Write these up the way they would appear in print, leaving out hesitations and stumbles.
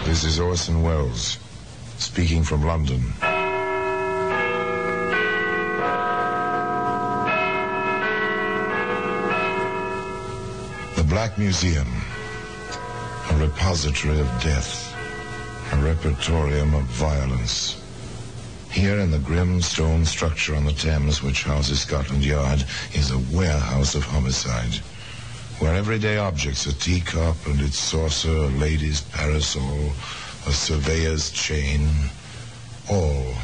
This is Orson Welles, speaking from London. The Black Museum, a repository of death, a repertorium of violence. Here in the grim stone structure on the Thames, which houses Scotland Yard, is a warehouse of homicide, where everyday objects, a teacup and its saucer, a lady's parasol, a surveyor's chain, all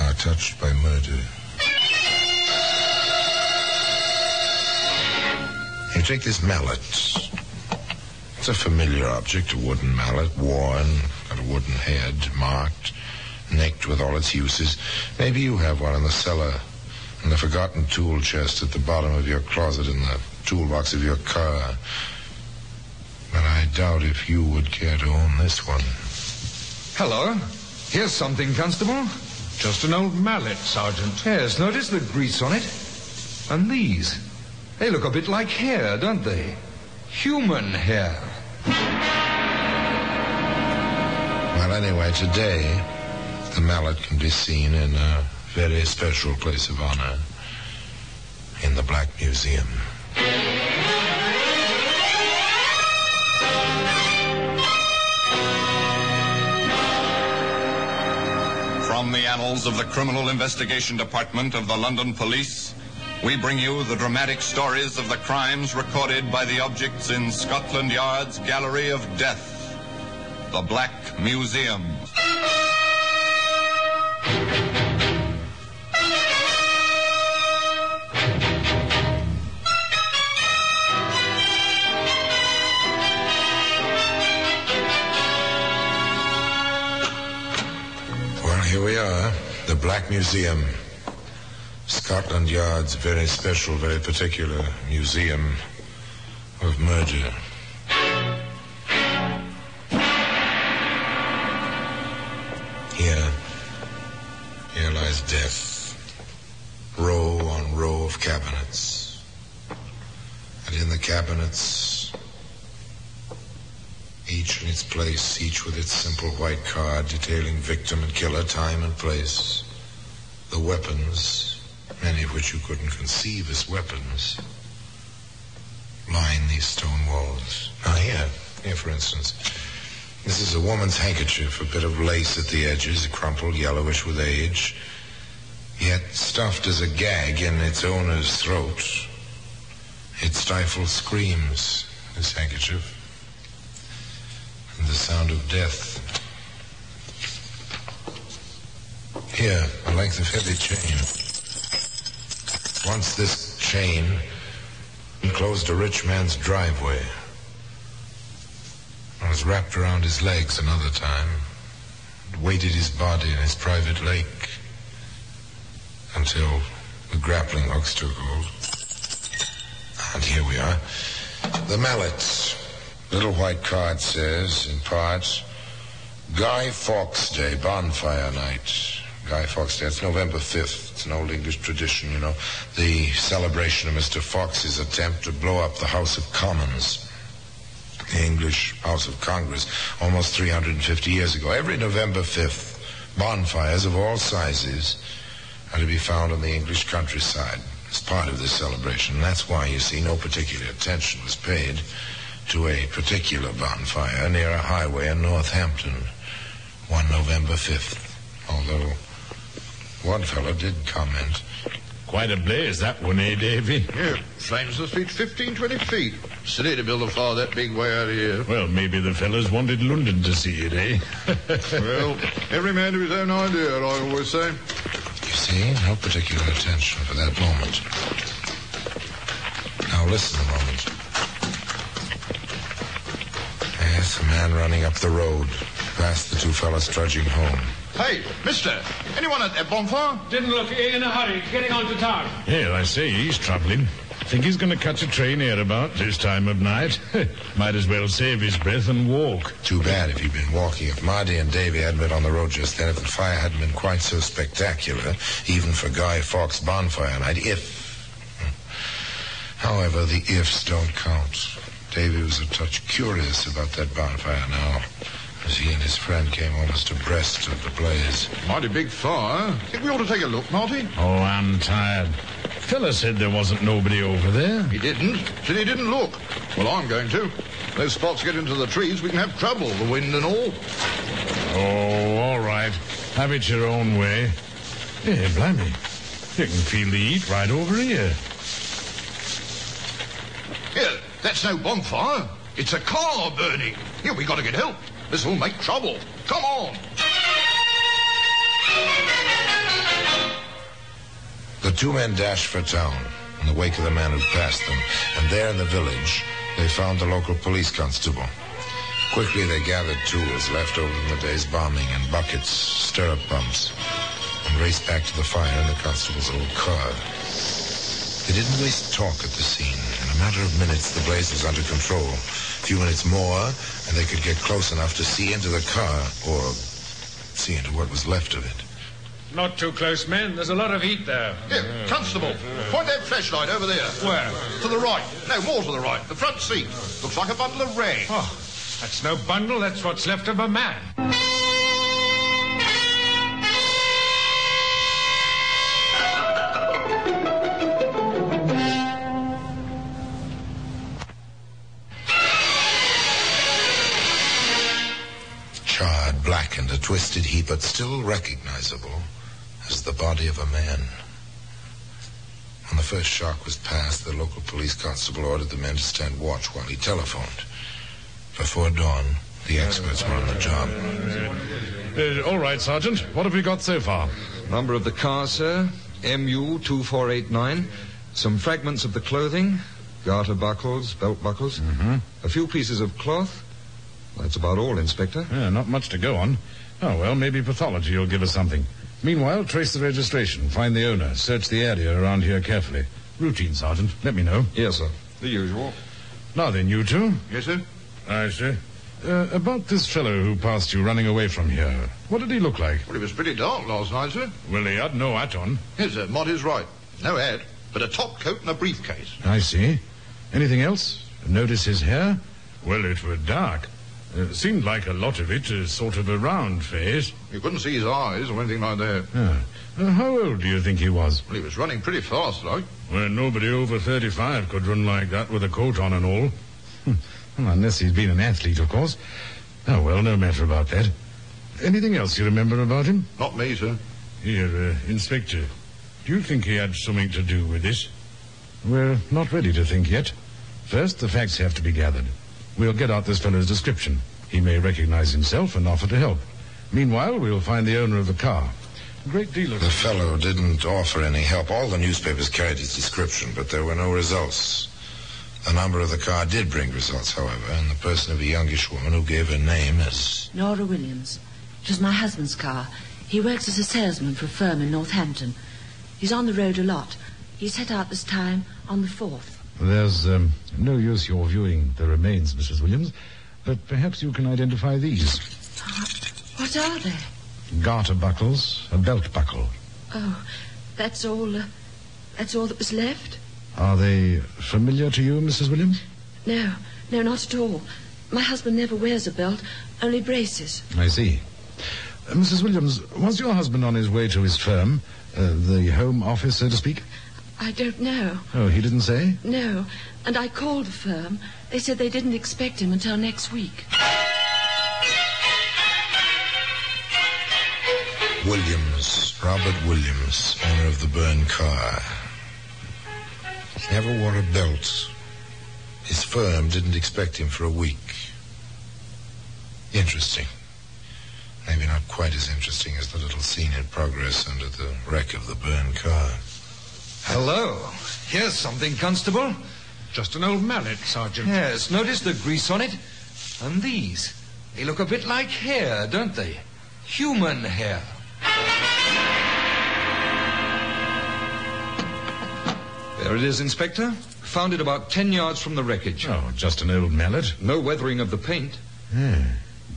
are touched by murder. You take this mallet. It's a familiar object, a wooden mallet, worn, got a wooden head, marked, nicked with all its uses. Maybe you have one in the cellar, in the forgotten tool chest at the bottom of your closet, in the toolbox of your car. But I doubt if you would care to own this one. Hello. Here's something, Constable. Just an old mallet, Sergeant. Yes, notice the grease on it. And these. They look a bit like hair, don't they? Human hair. Well, anyway, today, the mallet can be seen in a very special place of honor, in the Black Museum. From the annals of the Criminal Investigation Department of the London Police, we bring you the dramatic stories of the crimes recorded by the objects in Scotland Yard's Gallery of Death, the Black Museum. Well, here we are, the Black Museum. Scotland Yard's very special, very particular museum of murder. Here lies death, row on row of cabinets. And in the cabinets, each in its place, each with its simple white card detailing victim and killer, time and place, the weapons, many of which you couldn't conceive as weapons, line these stone walls. Now here for instance, this is a woman's handkerchief, a bit of lace at the edges, crumpled, yellowish with age, yet stuffed as a gag in its owner's throat. It stifles screams, this handkerchief, and the sound of death. Here, a length of heavy chain. Once this chain enclosed a rich man's driveway. It was wrapped around his legs another time. It weighted his body in his private lake until the grappling hooks took hold. And here we are. The Mallet. Little white card says, in part, Guy Fawkes Day, bonfire night. Guy Fawkes Day, it's November 5th. It's an old English tradition, you know. The celebration of Mr. Fawkes's attempt to blow up the House of Commons, the English House of Congress, almost 350 years ago. Every November 5th, bonfires of all sizes are to be found on the English countryside as part of this celebration. And that's why, you see, no particular attention was paid to a particular bonfire near a highway in Northampton, one November 5th. Although one fellow did comment. Quite a blaze, that one, eh, Davy? Yeah, flames the street 15, 20 feet. Silly to build a fire that big way out of here. Well, maybe the fellas wanted London to see it, eh? Well, every man to his own idea, I always say. You see, no particular attention for that moment. Now listen a moment. Yes, a man running up the road, past the two fellas trudging home. Hey, mister, anyone at that bonfire? Didn't look in a hurry, getting on to town. Yeah, I say, he's travelling. Think he's going to catch a train here about this time of night. Might as well save his breath and walk. Too bad if he'd been walking. If Marty and Davy hadn't been on the road just then, if the fire hadn't been quite so spectacular, even for Guy Fawkes' bonfire night, if. However, the ifs don't count. Davy was a touch curious about that bonfire now, as he and his friend came almost abreast of the blaze. Mighty big fire. Think we ought to take a look, Marty? Oh, I'm tired. Fella said there wasn't nobody over there. He didn't. Said he didn't look. Well, I'm going to. Those spots get into the trees, we can have trouble, the wind and all. Oh, all right. Have it your own way. Hey, blimey. You can feel the heat right over here. Here, that's no bonfire. It's a car burning. Here, we got to get help. This will make trouble. Come on. The two men dashed for town in the wake of the man who passed them, and there in the village, they found the local police constable. Quickly, they gathered tools left over from the day's bombing and buckets, stirrup pumps, and raced back to the fire in the constable's old car. They didn't waste talk at the scene. In a matter of minutes, the blaze was under control. A few minutes more, and they could get close enough to see into the car, or see into what was left of it. Not too close, men. There's a lot of heat there. Here, constable, point that flashlight over there. Where? To the right. No, more to the right. The front seat. Looks like a bundle of rags. Oh, that's no bundle. That's what's left of a man. Charred, blackened, a twisted heap, but still recognizable as the body of a man. When the first shock was past, the local police constable ordered the men to stand watch while he telephoned. Before dawn, the experts were on the job. All right, Sergeant. What have we got so far? Number of the car, sir, MU2489. Some fragments of the clothing, garter buckles, belt buckles. A few pieces of cloth. That's about all, Inspector. Yeah, not much to go on. Oh, well, maybe pathology will give us something. Meanwhile, trace the registration, find the owner, search the area around here carefully. Routine, Sergeant. Let me know. Yes, sir. The usual. Now then, you two. Yes, sir? I see. About this fellow who passed you running away from here, what did he look like? Well, it was pretty dark last night, sir. Well, he had no hat on. Yes, sir, Marty's right. No hat, but a top coat and a briefcase. I see. Anything else? Notice his hair? Well, it were dark. Seemed like a lot of it, sort of a round face. You couldn't see his eyes or anything like that. How old do you think he was? Well, he was running pretty fast, like. Well, nobody over 35 could run like that with a coat on and all. Well, unless he's been an athlete, of course. Oh, well, no matter about that. Anything else you remember about him? Not me, sir. Here, Inspector, do you think he had something to do with this? We're not ready to think yet. First, the facts have to be gathered. We'll get out this fellow's description. He may recognize himself and offer to help. Meanwhile, we'll find the owner of the car. A great deal of... The fellow didn't offer any help. All the newspapers carried his description, but there were no results. The number of the car did bring results, however, and the person of a youngish woman who gave her name as... Nora Williams. It was my husband's car. He works as a salesman for a firm in Northampton. He's on the road a lot. He set out this time on the 4th. There's no use your viewing the remains, Mrs. Williams, but perhaps you can identify these. What are they? Garter buckles, a belt buckle. Oh, that's all that was left? Are they familiar to you, Mrs. Williams? No, not at all. My husband never wears a belt, only braces. I see. Mrs. Williams, was your husband on his way to his firm, the home office, so to speak? I don't know. Oh, he didn't say? No, and I called the firm. They said they didn't expect him until next week. Williams, Robert Williams, owner of the burned car. He never wore a belt. His firm didn't expect him for a week. Interesting. Maybe not quite as interesting as the little scene in progress under the wreck of the burned car. Hello. Here's something, Constable. Just an old mallet, Sergeant. Yes, notice the grease on it? And these. They look a bit like hair, don't they? Human hair. There it is, Inspector. Found it about 10 yards from the wreckage. Oh, just an old mallet. No weathering of the paint.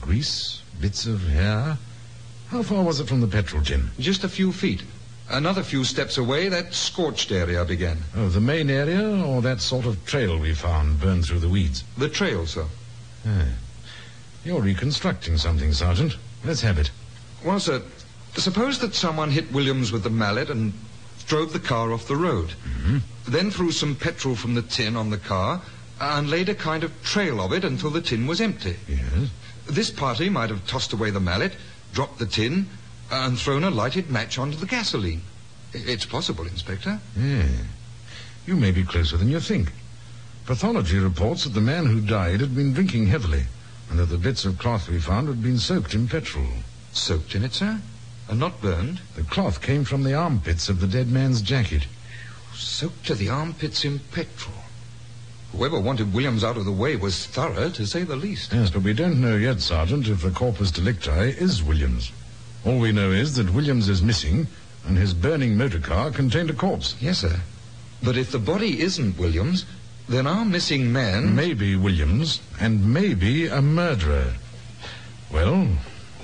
Grease, bits of hair. How far was it from the petrol tin? Just a few feet. Another few steps away, that scorched area began. Oh, the main area, or that sort of trail we found burned through the weeds? The trail, sir. Ah. You're reconstructing something, Sergeant. Let's have it. Well, sir, suppose that someone hit Williams with the mallet and drove the car off the road. Mm-hmm. Then threw some petrol from the tin on the car and laid a kind of trail of it until the tin was empty. Yes. This party might have tossed away the mallet, dropped the tin, and thrown a lighted match onto the gasoline. It's possible, Inspector. Yeah. You may be closer than you think. Pathology reports that the man who died had been drinking heavily, and that the bits of cloth we found had been soaked in petrol. Soaked in it, sir? And not burned? The cloth came from the armpits of the dead man's jacket. Soaked to the armpits in petrol. Whoever wanted Williams out of the way was thorough, to say the least. Yes, but we don't know yet, Sergeant, if the corpus delicti is Williams. All we know is that Williams is missing, and his burning motor car contained a corpse. Yes, sir. But if the body isn't Williams, then our missing man... Maybe Williams, and maybe a murderer. Well,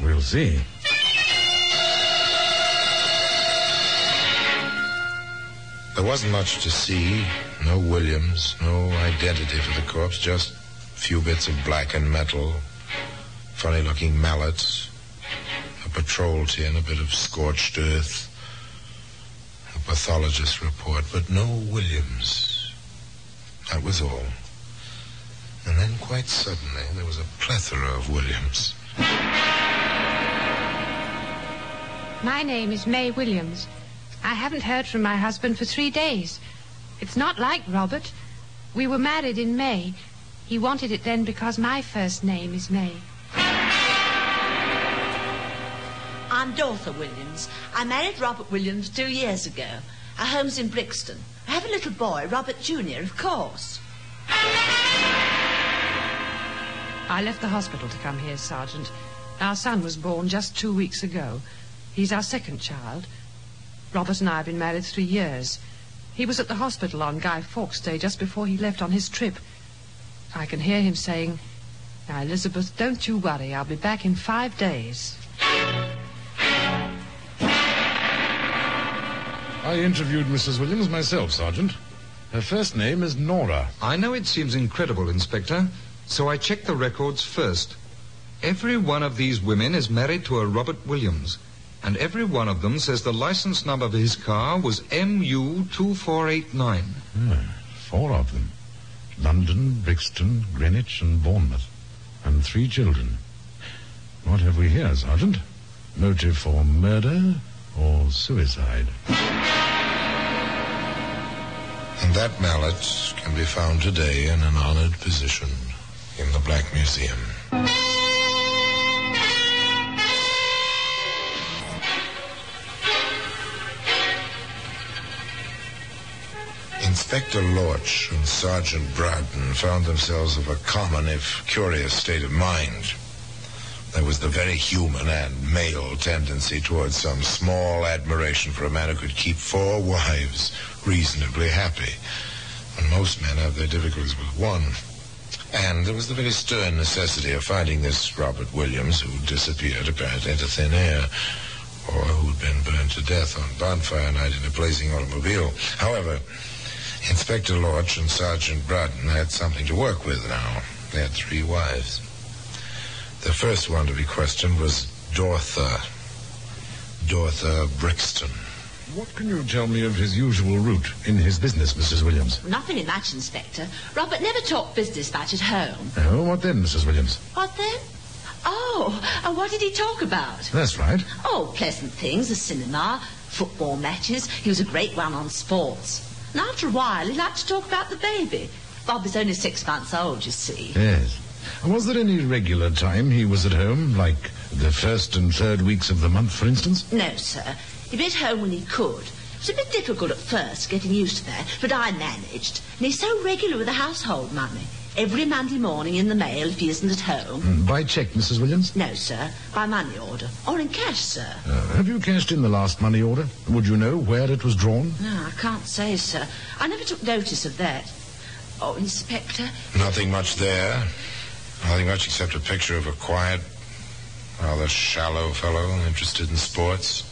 we'll see. There wasn't much to see. No Williams, no identity for the corpse, just a few bits of blackened metal, funny-looking mallets, a patrol tin, a bit of scorched earth, a pathologist's report, but no Williams. That was all. And then, quite suddenly, there was a plethora of Williams. My name is May Williams. I haven't heard from my husband for 3 days. It's not like Robert. We were married in May. He wanted it then because my first name is May. I'm Dorothy Williams. I married Robert Williams 2 years ago. Our home's in Brixton. I have a little boy, Robert Jr., of course. I left the hospital to come here, Sergeant. Our son was born just 2 weeks ago. He's our second child. Robert and I have been married 3 years. He was at the hospital on Guy Fawkes Day just before he left on his trip. I can hear him saying, "Now, Elizabeth, don't you worry. I'll be back in 5 days." I interviewed Mrs. Williams myself, Sergeant. Her first name is Nora. I know it seems incredible, Inspector, so I checked the records first. Every one of these women is married to a Robert Williams, and every one of them says the license number of his car was MU2489. 4 of them. London, Brixton, Greenwich, and Bournemouth. And 3 children. What have we here, Sergeant? Motive for murder or suicide? And that mallet can be found today in an honored position in the Black Museum. Inspector Lorch and Sergeant Bradden found themselves of a common, if curious, state of mind. There was the very human and male tendency towards some small admiration for a man who could keep 4 wives reasonably happy, when most men have their difficulties with one. And there was the very stern necessity of finding this Robert Williams, who disappeared apparently into thin air, or who'd been burned to death on bonfire night in a blazing automobile. However, Inspector Lorch and Sergeant Bradden had something to work with now. They had 3 wives. The first one to be questioned was Dorothy Brixton. What can you tell me of his usual route in his business, Mrs. Williams? Nothing in that, Inspector. Robert never talked business much at home. Oh, what then, Mrs. Williams? What then? Oh, what did he talk about? That's right. Oh, pleasant things, the cinema, football matches. He was a great one on sports. And after a while, he liked to talk about the baby. Bob is only 6 months old, you see. Yes. Was there any regular time he was at home, like the 1st and 3rd weeks of the month, for instance? No, sir. He'd be at home when he could. It was a bit difficult at first, getting used to that, but I managed. And he's so regular with the household money. Every Monday morning in the mail if he isn't at home. By cheque, Mrs. Williams? No, sir. By money order. Or in cash, sir. Have you cashed in the last money order? Would you know where it was drawn? No, I can't say, sir. I never took notice of that. Oh, Inspector? Nothing much there. Nothing much except a picture of a quiet, rather shallow fellow interested in sports.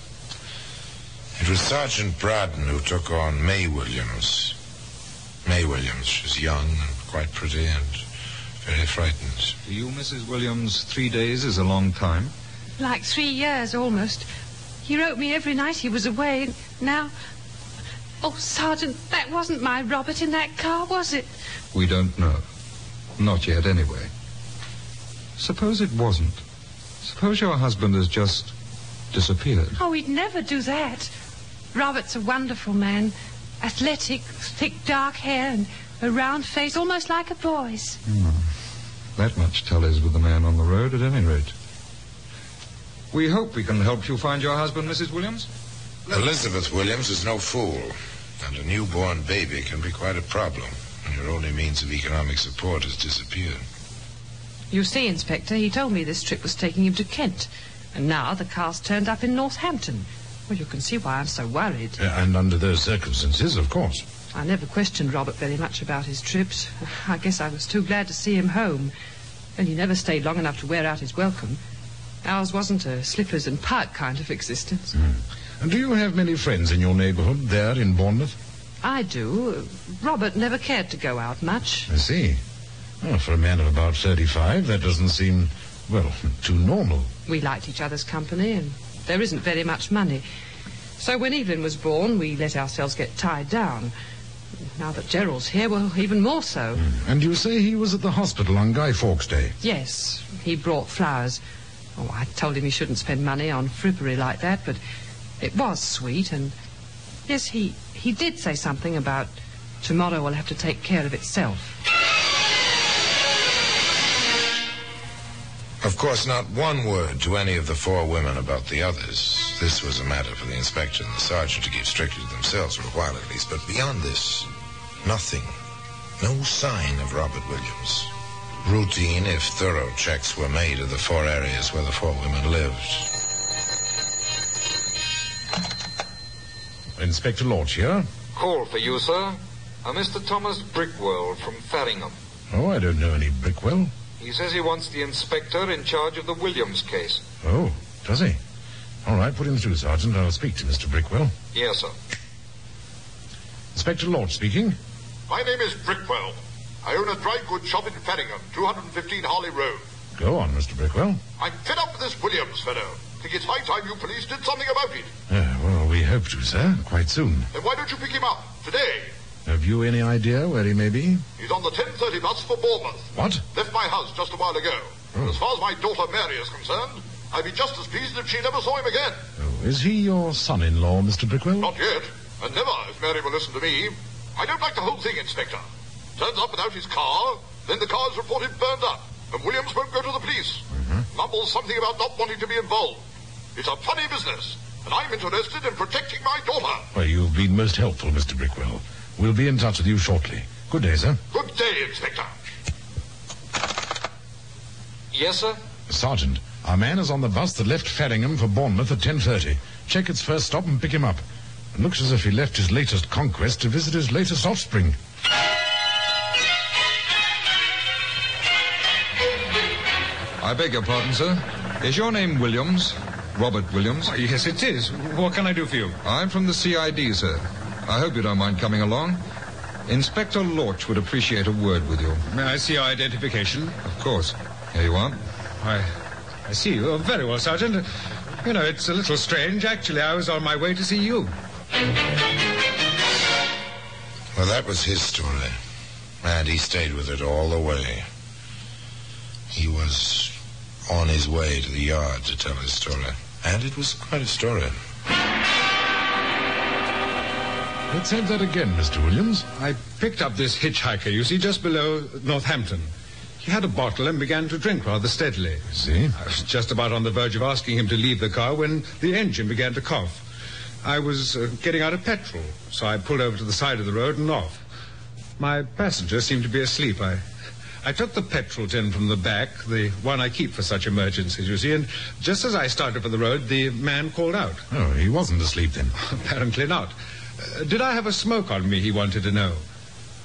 It was Sergeant Braddon who took on May Williams. May Williams was young and quite pretty and very frightened. To you, Mrs. Williams, 3 days is a long time. Like 3 years, almost. He wrote me every night he was away, and now... Oh, Sergeant, that wasn't my Robert in that car, was it? We don't know. Not yet, anyway. Suppose it wasn't. Suppose your husband has just disappeared. Oh, he'd never do that. Robert's a wonderful man. Athletic, thick dark hair and a round face, almost like a boy's. That much tallies with the man on the road, at any rate. We hope we can help you find your husband, Mrs. Williams. Elizabeth Williams is no fool, and a newborn baby can be quite a problem when your only means of economic support has disappeared. You see, Inspector, he told me this trip was taking him to Kent, and now the car's turned up in Northampton. Well, you can see why I'm so worried. And under those circumstances, of course. I never questioned Robert very much about his trips. I guess I was too glad to see him home. And he never stayed long enough to wear out his welcome. Ours wasn't a slippers and pipe kind of existence. And do you have many friends in your neighbourhood there in Bournemouth? I do. Robert never cared to go out much. I see. Well, for a man of about 35, that doesn't seem, well, too normal. We liked each other's company, and there isn't very much money. So when Evelyn was born, we let ourselves get tied down. Now that Gerald's here, well, even more so. And you say he was at the hospital on Guy Fawkes Day? Yes, he brought flowers. Oh, I told him he shouldn't spend money on frippery like that, but it was sweet, and... Yes, he did say something about tomorrow will have to take care of itself. Of course, not one word to any of the 4 women about the others. This was a matter for the inspector and the sergeant to keep strictly to themselves for a while at least. But beyond this, nothing. No sign of Robert Williams. Routine, if thorough, checks were made of the 4 areas where the 4 women lived. Inspector Lorch here. Call for you, sir. Mr. Thomas Brickwell from Faringham. Oh, I don't know any Brickwell. He says he wants the inspector in charge of the Williams case. Oh, does he? All right, put him through, Sergeant. I'll speak to Mr. Brickwell. Yes, sir. Inspector Lorch speaking. My name is Brickwell. I own a dry goods shop in Faringham, 215 Harley Road. Go on, Mr. Brickwell. I'm fed up with this Williams fellow. Think it's high time you police did something about it. Well, we hope to, sir, quite soon. Then why don't you pick him up, today? Have you any idea where he may be? He's on the 10:30 bus for Bournemouth. What? Left my house just a while ago. Oh. As far as my daughter Mary is concerned, I'd be just as pleased if she never saw him again. Oh, is he your son-in-law, Mr. Brickwell? Not yet, and never, if Mary will listen to me. I don't like the whole thing, Inspector. Turns up without his car, then the car is reported burned up, and Williams won't go to the police. Mumbles something about not wanting to be involved. It's a funny business, and I'm interested in protecting my daughter. Well, you've been most helpful, Mr. Brickwell. We'll be in touch with you shortly. Good day, sir. Good day, Inspector. Yes, sir? Sergeant, our man is on the bus that left Faringham for Bournemouth at 10:30. Check its first stop and pick him up. It looks as if he left his latest conquest to visit his latest offspring. I beg your pardon, sir. Is your name Williams? Robert Williams? Oh, yes, it is. What can I do for you? I'm from the CID, sir. I hope you don't mind coming along. Inspector Lorch would appreciate a word with you. May I see your identification? Of course. Here you are. I see you. Oh, very well, Sergeant. You know, it's a little strange. Actually, I was on my way to see you. Well, that was his story. And he stayed with it all the way. He was on his way to the yard to tell his story. And it was quite a story. Let's have that again, Mr. Williams. I picked up this hitchhiker, you see, just below Northampton. He had a bottle and began to drink rather steadily. See? I was just about on the verge of asking him to leave the car when the engine began to cough. I was getting out of petrol, so I pulled over to the side of the road and off. My passenger seemed to be asleep. I took the petrol tin from the back, the one I keep for such emergencies, you see, and just as I started for the road, the man called out. Oh, he wasn't asleep then. Apparently not. Did I have a smoke on me, he wanted to know.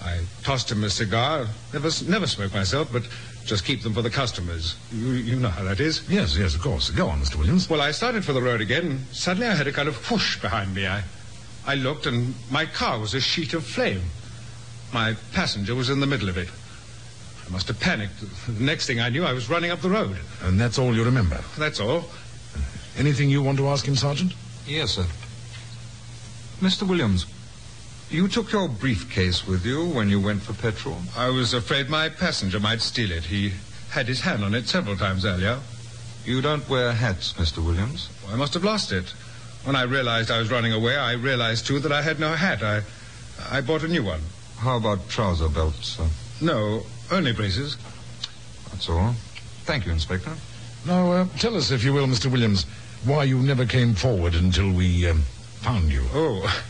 I tossed him a cigar. Never smoked myself, but Just keep them for the customers. You know how that is. Yes, of course. Go on, Mr. Williams. Well, I started for the road again. Suddenly I heard a kind of whoosh behind me. I looked, and my car was a sheet of flame. My passenger was in the middle of it. I must have panicked. The next thing I knew, I was running up the road. And that's all you remember? That's all. Anything you want to ask him, Sergeant? Yes, sir. Mr. Williams, you took your briefcase with you when you went for petrol? I was afraid my passenger might steal it. He had his hand on it several times earlier. You don't wear hats, Mr. Williams? I must have lost it. When I realized I was running away, I realized, too, that I had no hat. I bought a new one. How about trouser belts, sir? No, only braces. That's all. Thank you, Inspector. Now, tell us, if you will, Mr. Williams, why you never came forward until we found you. Oh,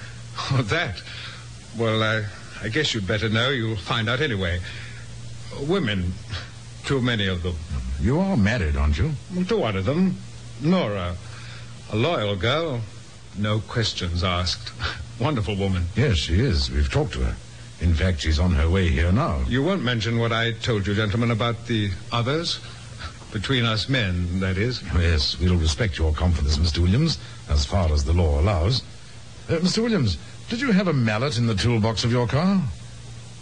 that. Well, I guess you'd better know. You'll find out anyway. Women. Too many of them. You are married, aren't you? Well, to one of them. Nora. A loyal girl. No questions asked. Wonderful woman. Yes, she is. We've talked to her. In fact, she's on her way here now. You won't mention what I told you, gentlemen, about the others? Between us men, that is. Yes, we'll respect your confidence, Mr. Williams, as far as the law allows. Mr. Williams, did you have a mallet in the toolbox of your car?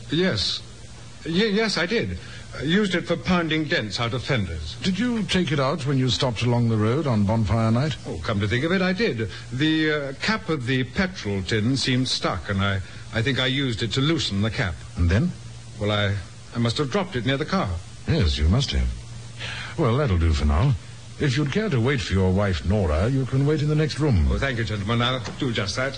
Yes. Yes, I did. Used it for pounding dents out of fenders. Did you take it out when you stopped along the road on bonfire night? Oh, come to think of it, I did. The cap of the petrol tin seemed stuck, and I think I used it to loosen the cap. And then? Well, I must have dropped it near the car. Yes, you must have. Well, that'll do for now. If you'd care to wait for your wife, Nora, you can wait in the next room. Oh, thank you, gentlemen. I'll do just that.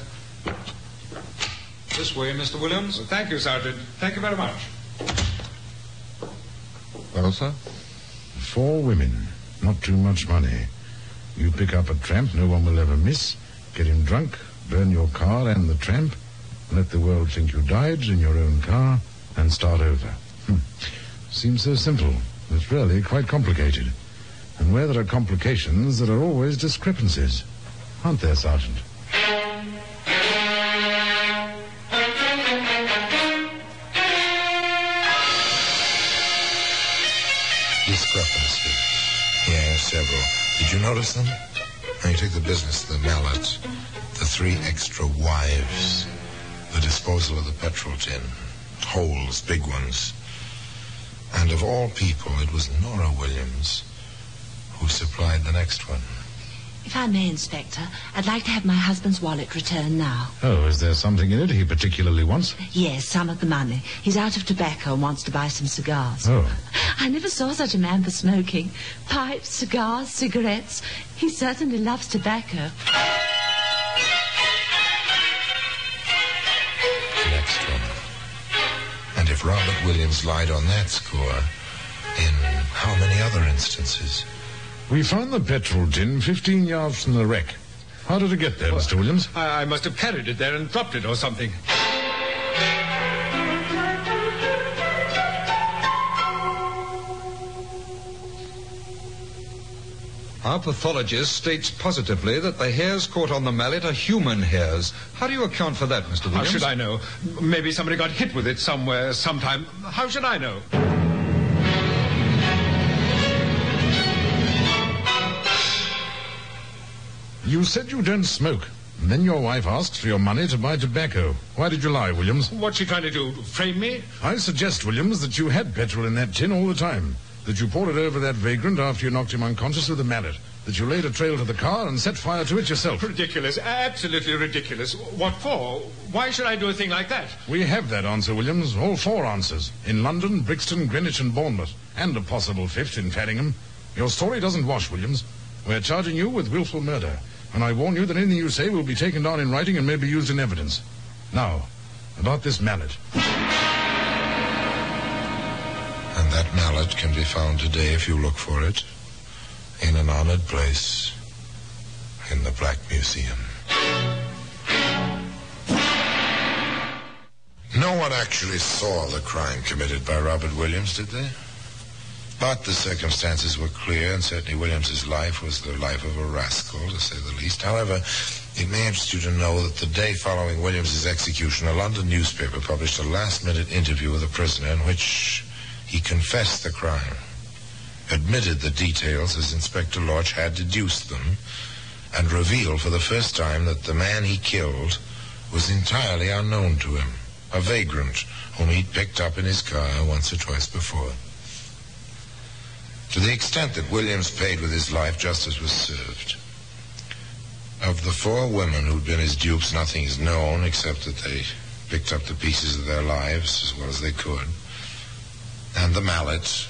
This way, Mr. Williams. Well, thank you, Sergeant. Thank you very much. Well, sir? 4 women. Not too much money. You pick up a tramp no one will ever miss, get him drunk, burn your car and the tramp, let the world think you died in your own car, and start over. Seems so simple. It's really quite complicated. And where there are complications, there are always discrepancies. Aren't there, Sergeant? Discrepancies. Yeah, several. Did you notice them? Now you take the business of the Mallet, the 3 extra wives, the disposal of the petrol tin, holes, big ones. And of all people, it was Nora Williams who supplied the next one. If I may, Inspector, I'd like to have my husband's wallet returned now. Oh, is there something in it he particularly wants? Yes, some of the money. He's out of tobacco and wants to buy some cigars. Oh. I never saw such a man for smoking. Pipes, cigars, cigarettes. He certainly loves tobacco. Next one. And if Robert Williams lied on that score, in how many other instances? We found the petrol tin 15 yards from the wreck. How did it get there, Mr. Williams? I must have carried it there and dropped it or something. Our pathologist states positively that the hairs caught on the mallet are human hairs. How do you account for that, Mr. Williams? How should I know? Maybe somebody got hit with it somewhere, sometime. How should I know? You said you don't smoke. And then your wife asked for your money to buy tobacco. Why did you lie, Williams? What's she trying to do? Frame me? I suggest, Williams, that you had petrol in that tin all the time. That you poured it over that vagrant after you knocked him unconscious with a mallet. That you laid a trail to the car and set fire to it yourself. Ridiculous. Absolutely ridiculous. What for? Why should I do a thing like that? We have that answer, Williams. All 4 answers. In London, Brixton, Greenwich and Bournemouth. And a possible 5th in Faddingham. Your story doesn't wash, Williams. We're charging you with willful murder. And I warn you that anything you say will be taken down in writing and may be used in evidence. Now, about this mallet. And that mallet can be found today if you look for it. In an honored place. In the Black Museum. No one actually saw the crime committed by Robert Williams, did they? But the circumstances were clear, and certainly Williams's life was the life of a rascal, to say the least. However, it may interest you to know that the day following Williams's execution, a London newspaper published a last-minute interview with the prisoner in which He confessed the crime, admitted the details as Inspector Lodge had deduced them, and revealed for the first time that the man he killed was entirely unknown to him, a vagrant whom he'd picked up in his car once or twice before. To the extent that Williams paid with his life, justice was served. Of the 4 women who'd been his dupes, nothing is known except that they picked up the pieces of their lives as well as they could. And the mallet,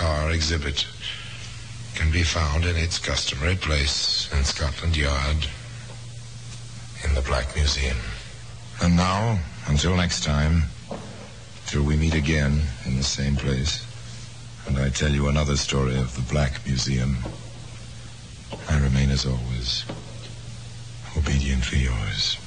our exhibit, can be found in its customary place in Scotland Yard, in the Black Museum. And now, until next time, till we meet again in the same place, and I tell you another story of the Black Museum, I remain as always, obediently yours.